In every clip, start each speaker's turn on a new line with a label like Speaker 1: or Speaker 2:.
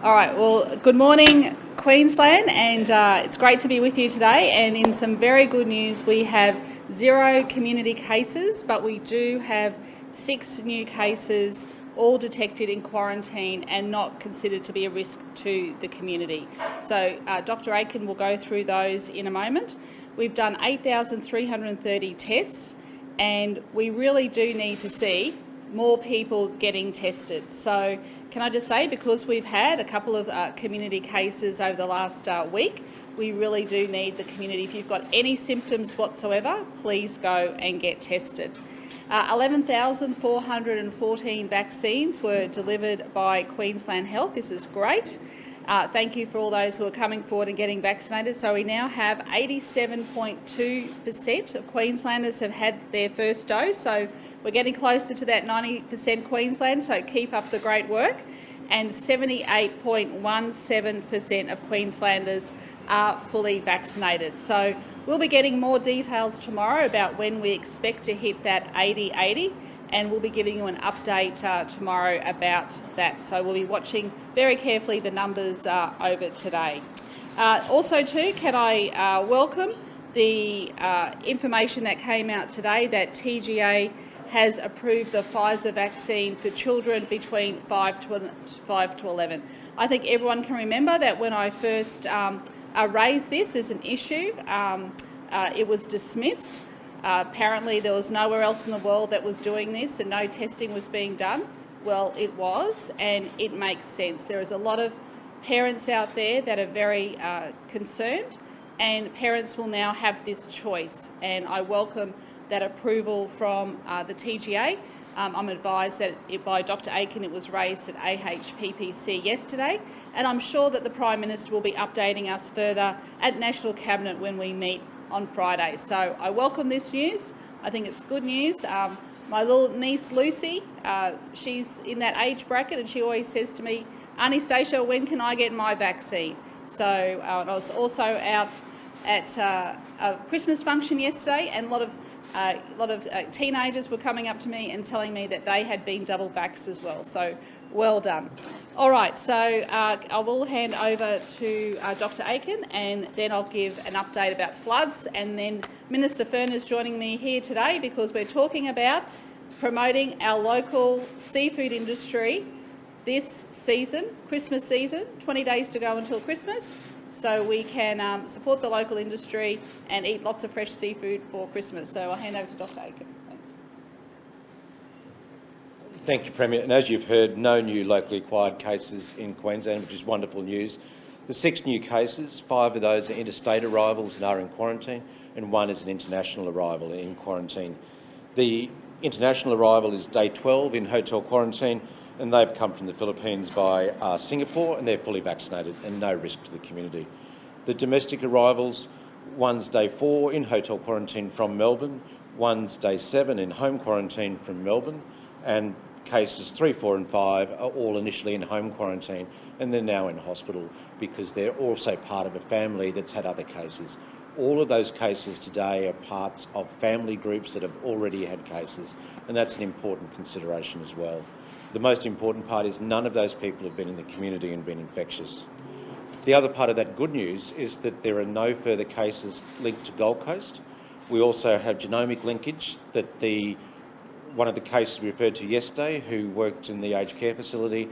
Speaker 1: All right, well, good morning, Queensland, and it's great to be with you today. And in some very good news, we have 0 community cases, but we do have 6 new cases, all detected in quarantine and not considered to be a risk to the community. So Dr. Aiken will go through those in a moment. We've done 8,330 tests, and we really do need to see more people getting tested. So can I just say, because we've had a couple of community cases over the last week, we really do need the community. If you've got any symptoms whatsoever, please go and get tested. 11,414 vaccines were delivered by Queensland Health. This is great. Thank you for all those who are coming forward and getting vaccinated. So we now have 87.2% of Queenslanders have had their first dose. So we're getting closer to that 90% Queensland, so keep up the great work. And 78.17% of Queenslanders are fully vaccinated. So we'll be getting more details tomorrow about when we expect to hit that 80-80, and we'll be giving you an update tomorrow about that. So we'll be watching very carefully the numbers over today. Also too, can I welcome the information that came out today that TGA has approved the Pfizer vaccine for children between 5 to 11. I think everyone can remember that when I first raised this as an issue, it was dismissed. Apparently there was nowhere else in the world that was doing this and no testing was being done. Well, it was, and it makes sense. There is a lot of parents out there that are very concerned, and parents will now have this choice, and I welcome that approval from the TGA. I'm advised that by Dr. Aiken it was raised at AHPPC yesterday, and I'm sure that the Prime Minister will be updating us further at National Cabinet when we meet on Friday. So I welcome this news. I think it's good news. My little niece Lucy, she's in that age bracket, and she always says to me, "Annastacia, when can I get my vaccine?" So I was also out at a Christmas function yesterday, and a lot of teenagers were coming up to me and telling me that they had been double vaxxed as well. So well done. All right, so I will hand over to Dr. Aiken, and then I'll give an update about floods, and then Minister Fern is joining me here today because we're talking about promoting our local seafood industry this season, Christmas season, 20 days to go until Christmas, so we can support the local industry and eat lots of fresh seafood for Christmas. So I'll hand over to Dr. Aiken. Thanks.
Speaker 2: Thank you, Premier. And as you've heard, no new locally acquired cases in Queensland, which is wonderful news. The 6 new cases, 5 of those are interstate arrivals and are in quarantine, and 1 is an international arrival in quarantine. The international arrival is day 12 in hotel quarantine, and they've come from the Philippines by Singapore, and they're fully vaccinated and no risk to the community. The domestic arrivals, 1's day 4 in hotel quarantine from Melbourne, 1's day 7 in home quarantine from Melbourne, and cases 3, 4 and 5 are all initially in home quarantine, and they're now in hospital because they're also part of a family that's had other cases. All of those cases today are parts of family groups that have already had cases, and that's an important consideration as well. The most important part is none of those people have been in the community and been infectious. The other part of that good news is that there are no further cases linked to Gold Coast. We also have genomic linkage that one of the cases we referred to yesterday, who worked in the aged care facility,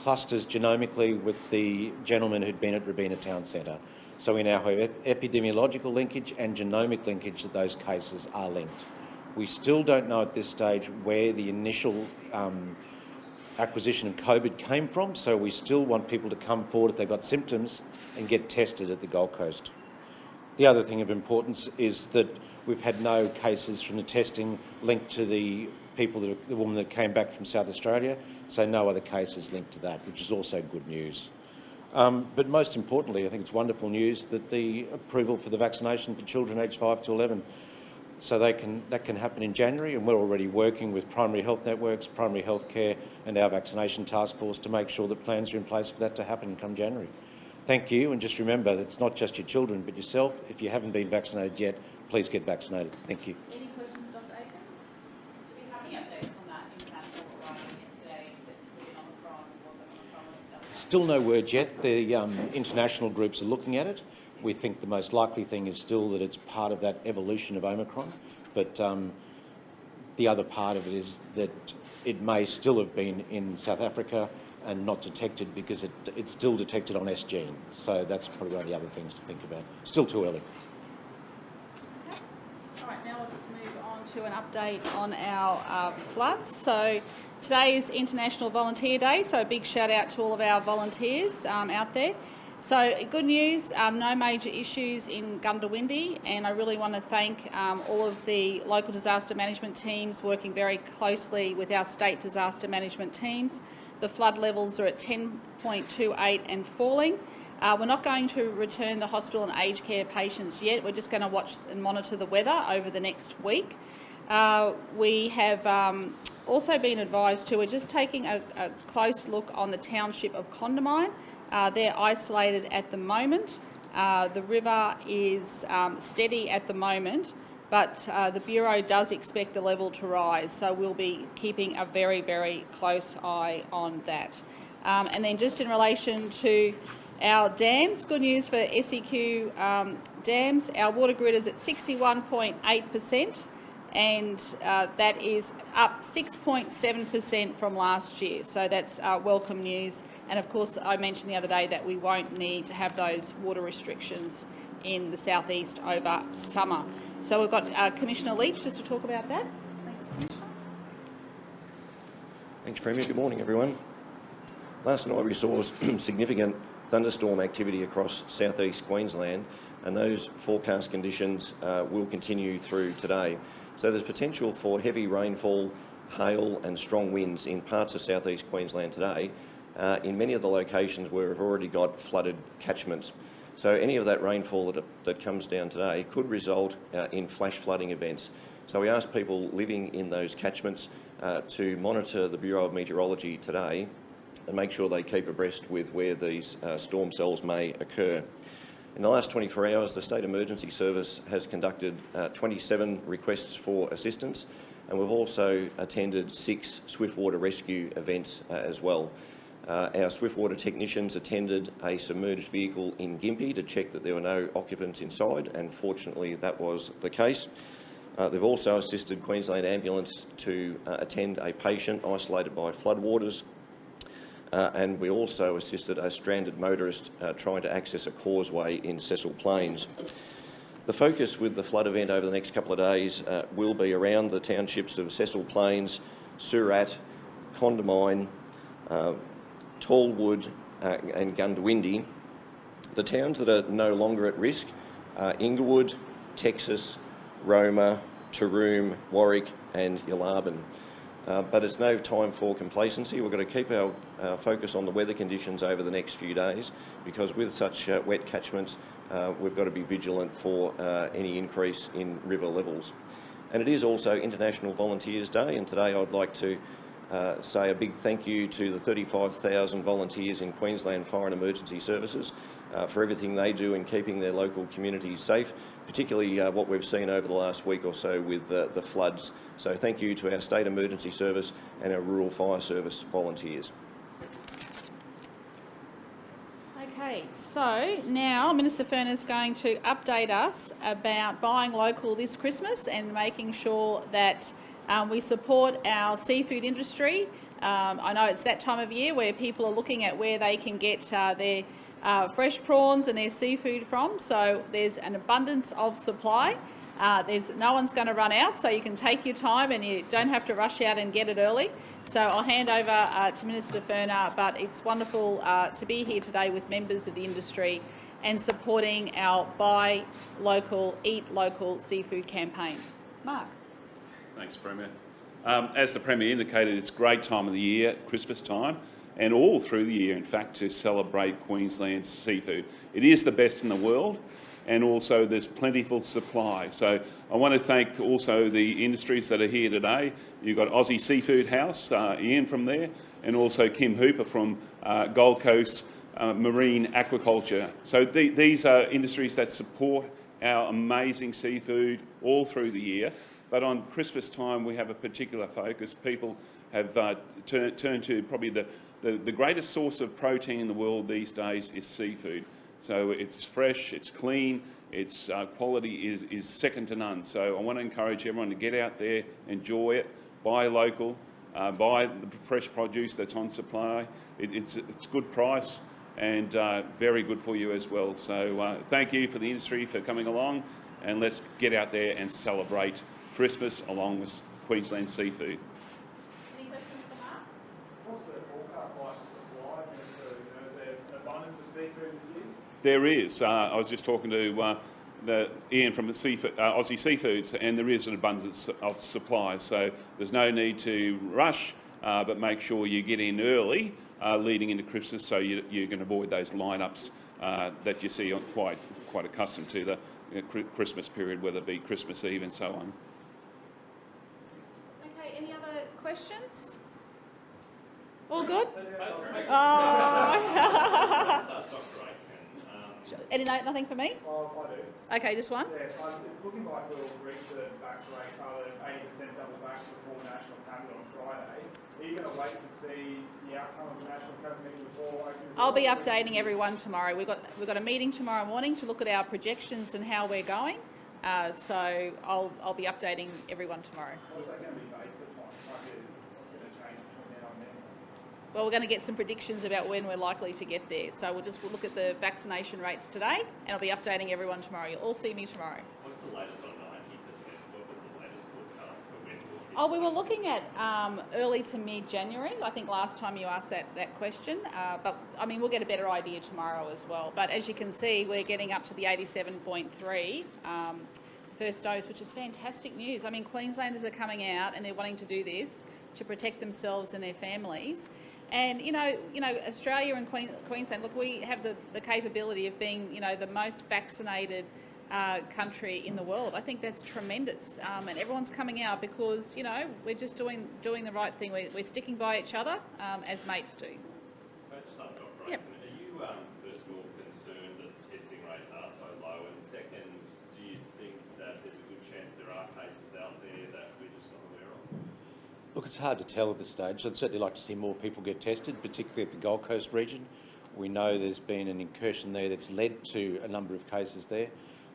Speaker 2: clusters genomically with the gentleman who'd been at Robina Town Centre. So we now have epidemiological linkage and genomic linkage that those cases are linked. We still don't know at this stage where the initial acquisition of COVID came from, so we still want people to come forward if they've got symptoms and get tested at the Gold Coast. The other thing of importance is that we've had no cases from the testing linked to the woman that came back from South Australia, so no other cases linked to that, which is also good news. But most importantly, I think it's wonderful news that the approval for the vaccination for children aged 5 to 11, so that can happen in January, and we're already working with primary health networks, primary health care and our vaccination task force to make sure that plans are in place for that to happen come January. Thank you, and just remember that it's not just your children but yourself. If you haven't been vaccinated yet, please get vaccinated. Thank you.
Speaker 1: Any questions, Dr. Aiken? Do we have any updates on that international arrival yesterday that was Omicron?
Speaker 2: Still no word yet. The international groups are looking at it. We think the most likely thing is still that it's part of that evolution of Omicron, but the other part of it is that it may still have been in South Africa and not detected because it's still detected on S gene. So that's probably one of the other things to think about. Still too early.
Speaker 1: Okay. All right, now we'll just move on to an update on our floods. So today is International Volunteer Day, so a big shout out to all of our volunteers out there. So good news, no major issues in Gundawindi, and I really want to thank all of the local disaster management teams working very closely with our state disaster management teams. The flood levels are at 10.28 and falling. We're not going to return the hospital and aged care patients yet. We're just going to watch and monitor the weather over the next week. We have also been advised to, we're just taking a close look on the township of Condamine. They're isolated at the moment. The river is steady at the moment, but the Bureau does expect the level to rise, so we'll be keeping a very, very close eye on that. And then just in relation to our dams, good news for SEQ dams, our water grid is at 61.8%, and that is up 6.7% from last year, so that's welcome news. And of course, I mentioned the other day that we won't need to have those water restrictions in the southeast over summer. So we've got Commissioner Leach just to talk about that. Thanks, Commissioner.
Speaker 3: Thanks, Premier. Good morning, everyone. Last night we saw significant thunderstorm activity across southeast Queensland, and those forecast conditions will continue through today. So there's potential for heavy rainfall, hail and strong winds in parts of southeast Queensland today, in many of the locations where we've already got flooded catchments. So any of that rainfall that comes down today could result in flash flooding events. So we ask people living in those catchments to monitor the Bureau of Meteorology today and make sure they keep abreast with where these storm cells may occur. In the last 24 hours, the State Emergency Service has conducted 27 requests for assistance, and we've also attended 6 swiftwater rescue events as well. Our swiftwater technicians attended a submerged vehicle in Gympie to check that there were no occupants inside, and fortunately that was the case. They've also assisted Queensland Ambulance to attend a patient isolated by floodwaters, and we also assisted a stranded motorist trying to access a causeway in Cecil Plains. The focus with the flood event over the next couple of days will be around the townships of Cecil Plains, Surat, Condamine, Tallwood and Gundawindi. The towns that are no longer at risk are Inglewood, Texas, Roma, Taroom, Warwick and Yallarbin. But it's no time for complacency. We've got to keep our focus on the weather conditions over the next few days, because with such wet catchments, we've got to be vigilant for any increase in river levels. And it is also International Volunteers Day, and today I'd like to say a big thank you to the 35,000 volunteers in Queensland Fire and Emergency Services for everything they do in keeping their local communities safe, particularly what we've seen over the last week or so with the floods. So thank you to our State Emergency Service and our Rural Fire Service volunteers.
Speaker 1: Okay, so now Minister Furner is going to update us about buying local this Christmas and making sure that we support our seafood industry. I know it's that time of year where people are looking at where they can get their fresh prawns and their seafood from, so there's an abundance of supply. No one's going to run out, so you can take your time and you don't have to rush out and get it early. So I'll hand over to Minister Furner, but it's wonderful to be here today with members of the industry and supporting our Buy Local, Eat Local seafood campaign. Mark.
Speaker 4: Thanks, Premier. As the Premier indicated, it's a great time of the year, Christmas time, and all through the year, in fact, to celebrate Queensland's seafood. It is the best in the world, and also there's plentiful supply. So I want to thank also the industries that are here today. You've got Aussie Seafood House, Ian from there, and also Kim Hooper from Gold Coast Marine Aquaculture. So these are industries that support our amazing seafood all through the year. But on Christmas time, we have a particular focus. People have turned to probably the greatest source of protein in the world these days is seafood. So it's fresh, it's clean, its quality is second to none. So I want to encourage everyone to get out there, enjoy it, buy local, buy the fresh produce that's on supply. It's good price and very good for you as well. So thank you for the industry for coming along, and let's get out there and celebrate Christmas along with Queensland seafood.
Speaker 1: Any questions for Mark?
Speaker 5: What's the forecast like for supply? Is there an abundance of seafood this year?
Speaker 4: There is. I was just talking to Ian from Aussie Seafoods, and there is an abundance of supply. So there's no need to rush, but make sure you get in early leading into Christmas, so you can avoid those lineups that you see quite accustomed to the Christmas period, whether it be Christmas Eve and so on.
Speaker 1: Okay, any other questions? All good? Oh. Nothing for me?
Speaker 5: Oh, I do.
Speaker 1: Okay, just one?
Speaker 5: Yeah, it's looking like we'll reach the vax rate, 80% double vax before National Cabinet on Friday. Are you going to wait to see the outcome of the National Cabinet meeting before opening?
Speaker 1: I'll be updating everyone tomorrow. We've got a meeting tomorrow morning to look at our projections and how we're going. So I'll be updating everyone tomorrow.
Speaker 5: What's that going to be based upon? What's going to change between now and then?
Speaker 1: Well, we're going to get some predictions about when we're likely to get there. So we'll look at the vaccination rates today, and I'll be updating everyone tomorrow. You'll all see me tomorrow.
Speaker 6: What's the latest on 90%? What was the latest forecast for when we'll hit?
Speaker 1: Oh, we were looking at early to mid-January. I think last time you asked that question. But, I mean, we'll get a better idea tomorrow as well. But as you can see, we're getting up to the 87.3 first dose, which is fantastic news. I mean, Queenslanders are coming out and they're wanting to do this to protect themselves and their families. And, you know, Australia and Queensland, look, we have the capability of being, the most vaccinated country in the world. I think that's tremendous. And everyone's coming out because, we're just doing the right thing. We're sticking by each other as mates do.
Speaker 6: Can I just ask Dr.
Speaker 1: Yep.
Speaker 6: Are you, first of all, concerned that testing rates are so low? And second, do you think that there's a good chance there are cases out there that we're just not aware of?
Speaker 2: Look, it's hard to tell at this stage. I'd certainly like to see more people get tested, particularly at the Gold Coast region. We know there's been an incursion there that's led to a number of cases there.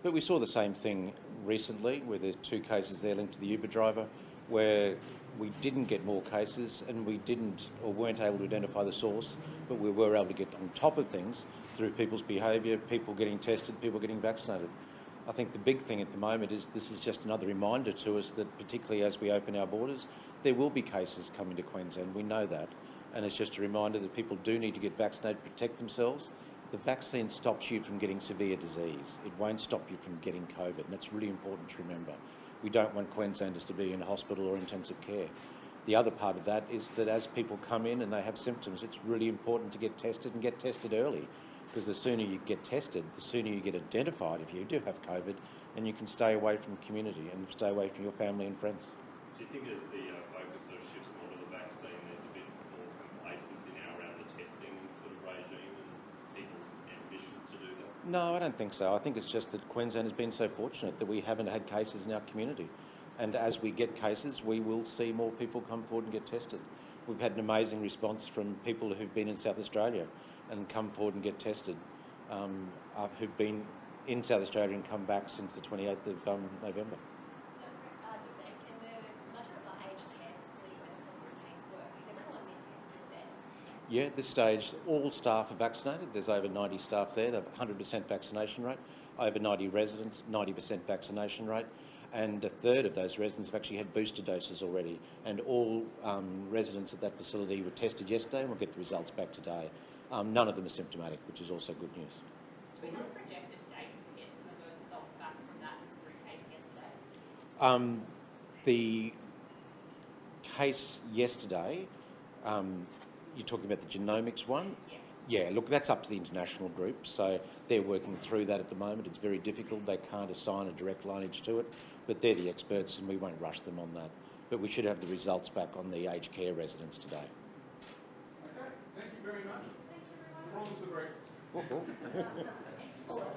Speaker 2: But we saw the same thing recently, where there's 2 cases there linked to the Uber driver, where we didn't get more cases and we didn't or weren't able to identify the source, but we were able to get on top of things through people's behaviour, people getting tested, people getting vaccinated. I think the big thing at the moment is this is just another reminder to us that, particularly as we open our borders, there will be cases coming to Queensland. We know that. And it's just a reminder that people do need to get vaccinated, protect themselves. The vaccine stops you from getting severe disease. It won't stop you from getting COVID, and that's really important to remember. We don't want Queenslanders to be in a hospital or intensive care. The other part of that is that as people come in and they have symptoms, it's really important to get tested and get tested early, because the sooner you get tested, the sooner you get identified if you do have COVID, and you can stay away from the community and stay away from your family and friends.
Speaker 6: Do you think as the focus sort of shifts more to the vaccine, there's a bit more complacency now around the testing sort of regime and people's ambitions to do that?
Speaker 2: No, I don't think so. I think it's just that Queensland has been so fortunate that we haven't had cases in our community. And as we get cases, we will see more people come forward and get tested. We've had an amazing response from people who've been in South Australia and come forward and get tested, who've been in South Australia and come back since the 28th of November.
Speaker 7: Can the matter of the aged care facility where the positive case works, is everyone being tested there?
Speaker 2: Yeah, at this stage, all staff are vaccinated. There's over 90 staff there. They have 100% vaccination rate. Over 90 residents, 90% vaccination rate. And a third of those residents have actually had booster doses already. And all residents at that facility were tested yesterday, and we'll get the results back today. None of them are symptomatic, which is also good news.
Speaker 7: Do we have a projected date to get some of those results back from that through case yesterday?
Speaker 2: The case yesterday, you're talking about the genomics one?
Speaker 7: Yes.
Speaker 2: Yeah, look, that's up to the international group, so they're working through that at the moment. It's very difficult. They can't assign a direct lineage to it, but they're the experts and we won't rush them on that. But we should have the results back on the aged care residents today.
Speaker 5: Okay, thank you very much.
Speaker 7: Thanks,
Speaker 5: Promise
Speaker 7: everyone.
Speaker 5: the break.
Speaker 7: Excellent.